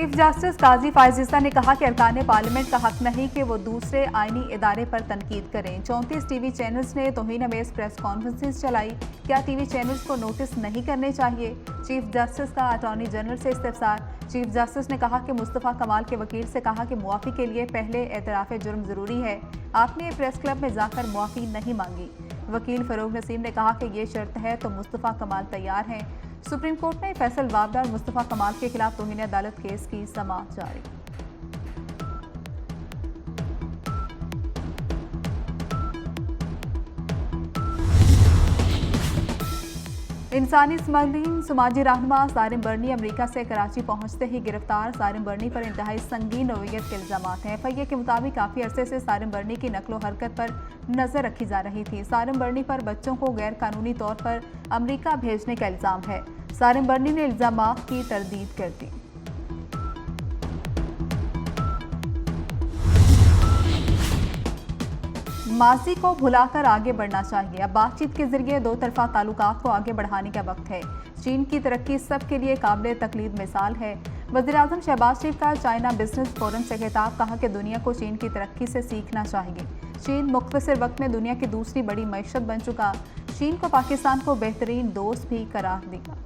Chief justice काजी फायज ईसा ने कहा कि अरकान पार्लियामेंट का हक नहीं कि वो दूसरे आईनी इदारे पर तनकीद करें। 34 टीवी चैनल्स ने तौहीन अमेज प्रेस कॉन्फ्रेंसेस चलाई। क्या टीवी चैनल्स को नोटिस नहीं करने चाहिए? चीफ जस्टिस का अटॉर्नी जनरल से इस्तिफसार। चीफ जस्टिस ने कहा कि मुस्तफ़ा कमाल के वकील से कहा कि मुआफ़ी के लिए पहले एतराफ़ जुर्म ज़रूरी है। आपने प्रेस क्लब में जाकर मुआफ़ी नहीं मांगी। वकील फ़रूक नसीम ने कहा कि ये शर्त है तो मुस्तफ़ा कमाल तैयार हैं। सुप्रीम कोर्ट ने फैसल वावडा और मुस्तफ़ा कमाल के खिलाफ तौहीन अदालत केस की समाअत जारी। इंसानी स्मगलिंग समाजी रहनुमा सारिम बर्नी अमेरिका से कराची पहुंचते ही गिरफ्तार। सारिम बर्नी पर इंतहाई संगीन नौइयत के इल्जाम हैं। FIA के मुताबिक काफ़ी अरसे से सारिम बर्नी की नकलो हरकत पर नज़र रखी जा रही थी। सारिम बर्नी पर बच्चों को गैर कानूनी तौर पर अमेरिका भेजने का इल्ज़ाम है। सारिम बर्नी ने इल्ज़ामात की तरदीद कर दी। माजी को भुलाकर आगे बढ़ना चाहिए। अब बातचीत के जरिए दो तरफा ताल्लुकात को आगे बढ़ाने का वक्त है। चीन की तरक्की सबके लिए काबिल तकलीद मिसाल है। वज़ीर-ए-आज़म शहबाज शरीफ का चाइना बिजनेस फोरम से खिताब। कहा कि दुनिया को चीन की तरक्की से सीखना चाहिए। चीन मुख्तसर वक्त में दुनिया की दूसरी बड़ी मईशत बन चुका। चीन को पाकिस्तान को बेहतरीन दोस्त भी करार देगा।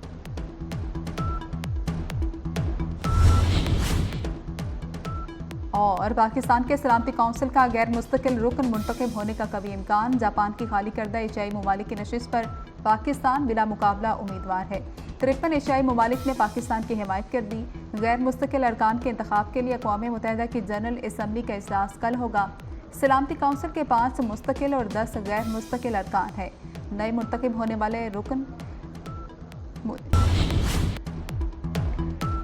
और पाकिस्तान के सलामती काउंसिल का गैर मुस्तकिल रुकन मुंतखब होने का कभी इम्कान। जापान की खाली करदा एशियाई ममालिक की नशिस्त पर पाकिस्तान बिला मुकाबला उम्मीदवार है। 53 एशियाई ममालिक ने पाकिस्तान की हिमायत कर दी। गैर मुस्तकिल अरकान के इंतखाब के लिए अक़वाम मुत्तहिदा की जनरल असम्बली का इजलास कल होगा। सलामती काउंसिल के 5 मुस्तकिल और 10 गैर मुस्तकिल अरकान है। नए मुंतखब होने वाले रुकन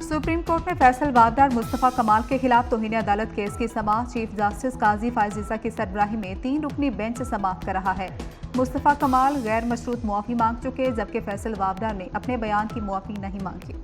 सुप्रीम कोर्ट में फैसल वावडा और मुस्तफ़ा कमाल के खिलाफ तौहीन अदालत केस की समाअत। चीफ जस्टिस काजी फायज ईसा की सरबराही में 3 रुकनी बेंच समाअत कर रहा है। मुस्तफ़ा कमाल गैर मशरूत मुआफ़ी मांग चुके, जबकि फैसल वावडा ने अपने बयान की मुआफ़ी नहीं मांगी।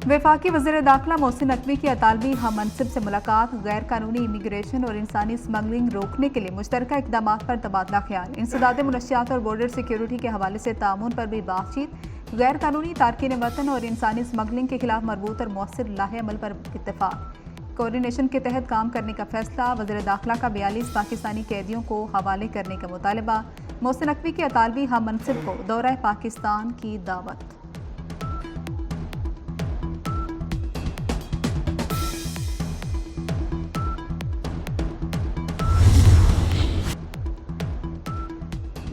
वफाकी वज़ीर दाखिला मोहसिन नकवी की अतालवी हम मनसिब से मुलाकात। गैर कानूनी इमिग्रेशन और इंसानी स्मगलिंग रोकने के लिए मुश्तरका इक़दाम पर तबादला ख्याल। इंसदाद मुनशियात और बॉर्डर सिक्योरिटी के हवाले से तामुन पर भी बातचीत। गैर कानूनी तारकीन वतन और इंसानी स्मगलिंग के खिलाफ मरबूत और मौसर लाहे अमल पर इत्तेफाक। कोऑर्डिनेशन के तहत काम करने का फैसला। वज़ीर दाखिला का 42 पाकिस्तानी कैदियों को हवाले करने का मुतालबा। मोहसिन नकवी की अतालवी हम मनसिब को दौरा पाकिस्तान की दावत।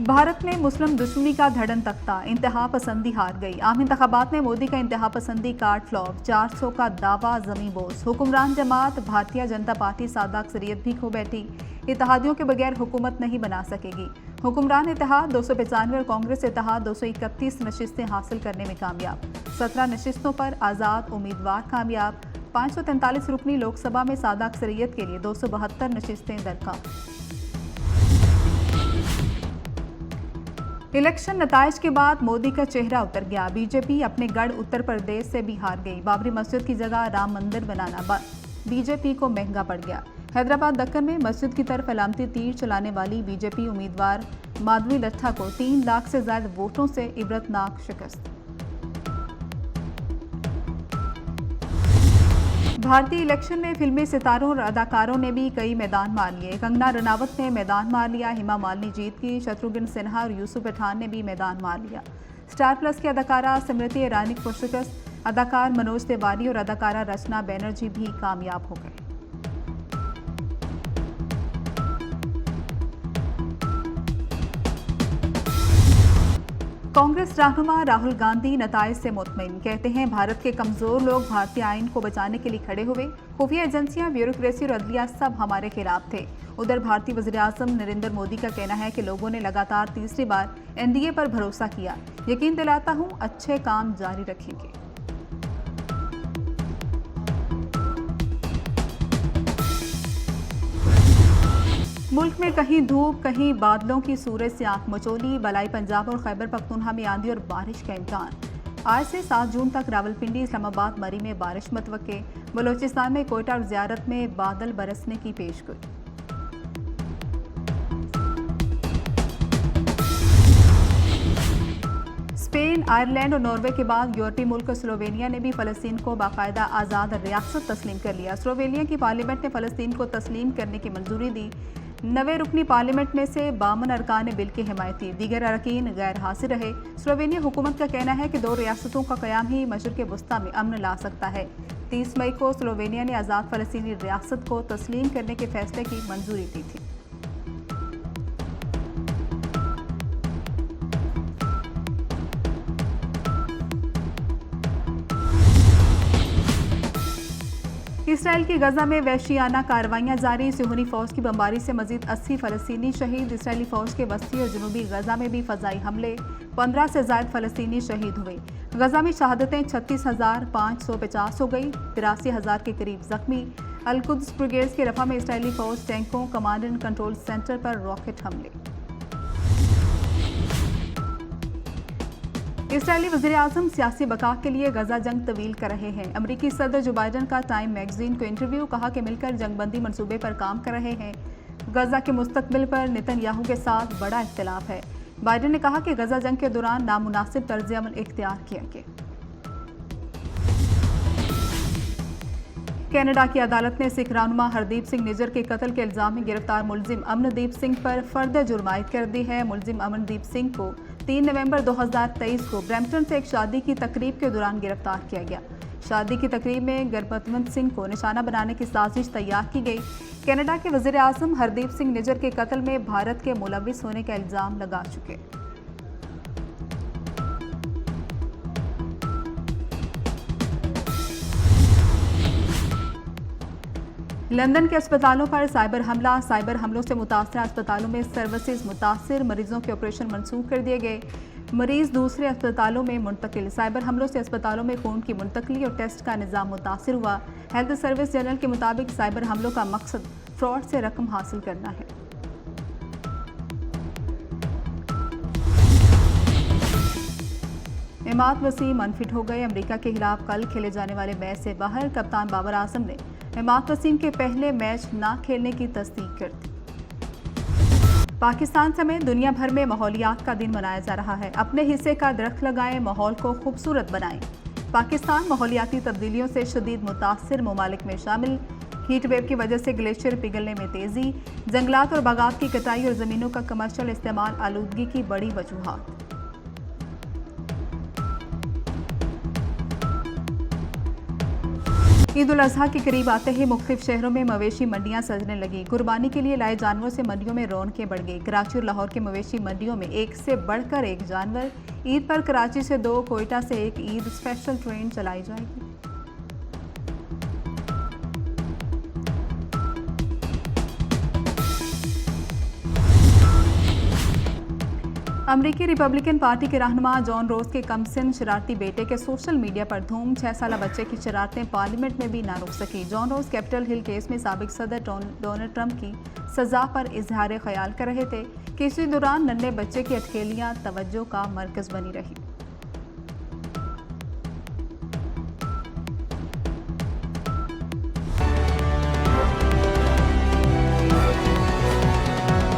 भारत में मुस्लिम दुश्मनी का धड़न तख्ता। इंतहा पसंदी हार गई। आम इंतखाबात में मोदी का इंतहा पसंदी कार्ड फ्लॉप। 400 का दावा जमी बोस। हुक्मरान जमात भारतीय जनता पार्टी सादा अक्सरियत भी खो बैठी। इत्तेहादियों के बगैर हुकूमत नहीं बना सकेगी। हुक्मरान इत्तेहाद 295 और कांग्रेस इत्तेहाद 231 नशिस्तें हासिल करने में कामयाब। 17 नशिस्तों पर आज़ाद उम्मीदवार कामयाब। 543 रुकनी लोकसभा में सादा अक्सरियत के लिए 272 नशिस्तें दरकार। इलेक्शन नताइज के बाद मोदी का चेहरा उतर गया। बीजेपी अपने गढ़ उत्तर प्रदेश से भी हार गई। बाबरी मस्जिद की जगह राम मंदिर बनाना बीजेपी को महंगा पड़ गया। हैदराबाद दक्कन में मस्जिद की तरफ अलामती तीर चलाने वाली बीजेपी उम्मीदवार माधवी लट्ठा को 3 लाख से ज्यादा वोटों से इबरतनाक शिकस्त। भारतीय इलेक्शन में फिल्मी सितारों और अदाकारों ने भी कई मैदान मार लिए। कंगना रनावत ने मैदान मार लिया। हेमा मालिनी जीत की। शत्रुघ्न सिन्हा और यूसुफ पठान ने भी मैदान मार लिया। स्टार प्लस की अदाकारा स्मृति ईरानी को शिकस्त। अदाकार मनोज तिवारी और अदाकारा रचना बैनर्जी भी कामयाब हो गए। कांग्रेस रहनुमा राहुल गांधी नताइज से मुतमईन। कहते हैं भारत के कमजोर लोग भारतीय आइन को बचाने के लिए खड़े हुए। खुफिया एजेंसियां, ब्यूरोक्रेसी और अदलिया सब हमारे खिलाफ थे। उधर भारतीय वज़ीर-ए-आज़म नरेंद्र मोदी का कहना है कि लोगों ने लगातार तीसरी बार NDA पर भरोसा किया। यकीन दिलाता हूं अच्छे काम जारी रखेंगे। मुल्क में कहीं धूप कहीं बादलों की सूरज से आंख मचोली। बलाई पंजाब और खैबर पख्तूनख्वा में आंधी और बारिश का इम्कान। आज से 7 जून तक रावलपिंडी, इस्लामाबाद, मरी में बारिश मतवक्के। बलोचिस्तान में कोयटा और ज़ियारत में बादल बरसने की पेशगोई। स्पेन, आयरलैंड और नॉर्वे के बाद यूरोपीय मुल्क स्लोवेनिया ने भी फ़लस्तीन को बाकायदा आज़ाद रियासत तस्लीम कर लिया। स्लोवेनिया की पार्लियामेंट ने फ़लस्तीन को तस्लीम करने की मंजूरी दी। 90 रुकनी पार्लियामेंट में से 52 अरकान ने बिल की हिमायत की, दीगर अरकान गैर हाजिर रहे। स्लोवेनिया हुकूमत का कहना है कि 2 रियासतों का क़याम ही मशरिक़ वस्ता में अमन ला सकता है। 30 मई को स्लोवेनिया ने आज़ाद फ़लस्तीनी रियासत को तस्लीम करने के फैसले की मंजूरी दी थी। इसराइल की गजा में वहशियाना कार्रवाइयां जारी। सिहोनी फौज की बमबारी से मजीद 80 फ़लस्तीनी शहीद। इसराइली फौज के वस्ती और जनूबी गजा में भी फ़ज़ाई हमले, 15 से ज़ायद फ़लस्तीनी शहीद हुए। गजा में शहादतें 36,550 हो गई, 83,000 के करीब जख्मी। अल-कुद्स ब्रिगेड्स के रफा में इसराइली फौज टैंकों, कमांड एंड कंट्रोल सेंटर पर रॉकेट हमले। इसराइली वज़ीर-ए-आज़म सियासी बका के लिए गजा जंग तवील कर रहे हैं। अमरीकी सदर जो बाइडन का टाइम मैगजीन को इंटरव्यू, कहा कि मिलकर जंगबंदी मंसूबे पर काम कर रहे हैं। गजा के मुस्तकबिल पर नेतन्याहू के साथ बड़ा इख्तिलाफ है। बाइडन ने कहा कि गजा जंग के दौरान नामुनासिब तर्ज अमल इख्तियार किया गया। कनाडा की अदालत ने सिख रहनुमा हरदीप सिंह निज्जर के कत्ल के इल्जाम में गिरफ्तार मुलजिम अमनदीप सिंह पर फर्द जुर्मायत कर दी है। मुलजिम अमनदीप सिंह को 3 नवंबर 2023 को ब्रैम्पटन से एक शादी की तकरीब के दौरान गिरफ्तार किया गया। शादी की तकरीब में गुरबतवंत सिंह को निशाना बनाने की साजिश तैयार की गई। कनाडा के वज़ीर-ए-आज़म हरदीप सिंह निज्जर के कत्ल में भारत के मुलविस होने का इल्जाम लगा चुके। लंदन के अस्पतालों पर साइबर हमला। साइबर हमलों से मुतासर अस्पतालों में सर्विसेज मुतासर, मरीजों के ऑपरेशन मनसूख कर दिए गए, मरीज दूसरे अस्पतालों में मुंतकिल। साइबर हमलों से अस्पतालों में खून की मुंतकली और टेस्ट का निज़ाम मुतासर हुआ। हेल्थ सर्विस जनरल के मुताबिक साइबर हमलों का मकसद फ्रॉड से रकम हासिल करना है। इमाद वसीम अनफिट हो गए। अमेरिका के खिलाफ कल खेले जाने वाले मैच से बाहर। कप्तान बाबर आजम ने इमाद वसीम के पहले मैच ना खेलने की तस्दीक कर दी। पाकिस्तान समेत दुनिया भर में माहौलियात का दिन मनाया जा रहा है। अपने हिस्से का दरख्त लगाएं, माहौल को खूबसूरत बनाएं। पाकिस्तान माहौलियाती तब्दीलियों से शदीद मुतासिर ममालिक में शामिल। हीट वेव की वजह से ग्लेशियर पिघलने में तेज़ी, जंगलात और बागात की कटाई और ज़मीनों का कमर्शियल इस्तेमाल आलूदगी की बड़ी वजूहात। ईद उल अज़हा के करीब आते ही मुख्तलिफ शहरों में मवेशी मंडियां सजने लगी। कुर्बानी के लिए लाए जानवरों से मंडियों में रौनकें बढ़ गई। कराची और लाहौर के मवेशी मंडियों में एक से बढ़कर एक जानवर। ईद पर कराची से 2, कोयटा से 1 ईद स्पेशल ट्रेन चलाई जाएगी। अमरीकी रिपब्लिकन पार्टी के रहनुमा जॉन रोज के कमसिन शरारती बेटे के सोशल मीडिया पर धूम। 6 साला बच्चे की शरारतें पार्लियामेंट में भी ना रुक सकी। जॉन रोज कैपिटल हिल केस में साबिक सदर डोनाल्ड ट्रंप की सजा पर इजहार ख्याल कर रहे थे कि इसी दौरान नन्हे बच्चे की अटखेलियां तवज्जो का मरकज बनी रही।